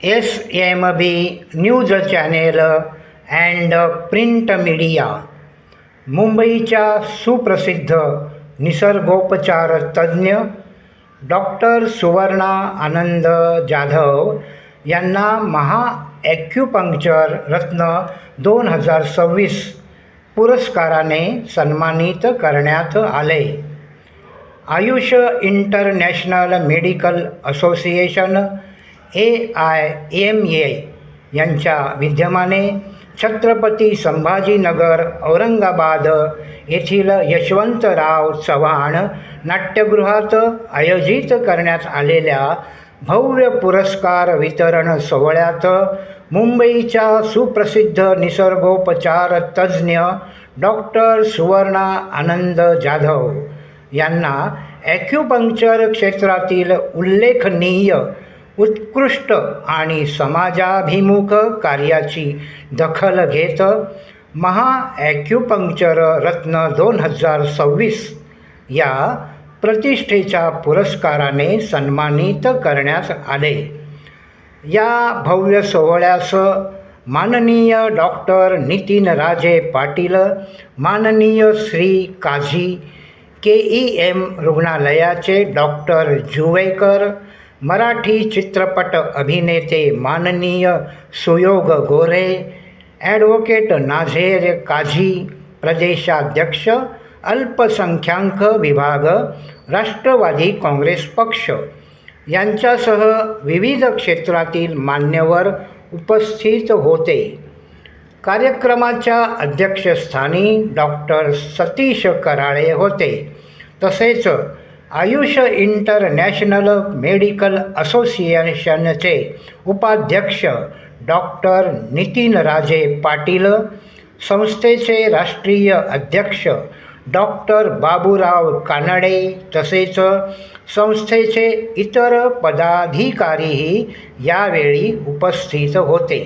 SMB news channel and print media मुंबईच्या सुप्रसिद्ध निसर्गोपचार तज्ज्ञ डॉक्टर सुवर्णा आनंद जाधव यांना ॲक्युपंक्चर रत्न 2026 पुरस्काराने सन्मानित करण्यात आले. Ayush international medical association AIMA यांच्या विद्यमाने छत्रपती संभाजीनगर औरंगाबाद येथील यशवंतराव चव्हाण नाट्यगृहात आयोजित करण्यात आलेल्या भव्य पुरस्कार वितरण सोहळ्यात मुंबईच्या सुप्रसिद्ध निसर्गोपचार तज्ज्ञ डॉक्टर सुवर्णा आनंद जाधव यांना ॲक्युपंक्चर क्षेत्रातील उल्लेखनीय उत्कृष्ट आणि समाजाभिमुख कार्याची दखल घेत ॲक्युपंक्चर रत्न 2026 या प्रतिष्ठेच्या पुरस्काराने सन्मानित करण्यात आले. या भव्य सोहळ्यास माननीय डॉक्टर नितीन राजे पाटील, माननीय श्री काझी KEM रुग्णालयाचे डॉक्टर जुवेकर, मराठी चित्रपट अभिनेते माननीय सुयोग गोरे, ॲडव्होकेट नाझेर काझी, प्रदेशाध्यक्ष अल्पसंख्याक विभाग राष्ट्रवादी काँग्रेस पक्ष यांच्यासह विविध क्षेत्रातील मान्यवर उपस्थित होते. कार्यक्रमाच्या अध्यक्षस्थानी डॉक्टर सतीश कराळे होते. तसेच आयुष इंटरनॅशनल मेडिकल असोसिएशनचे उपाध्यक्ष डॉक्टर नितीन राजे पाटील, संस्थेचे राष्ट्रीय अध्यक्ष डॉक्टर बाबूराव कानडे तसेच संस्थेचे इतर पदाधिकारीही यावेळी उपस्थित होते.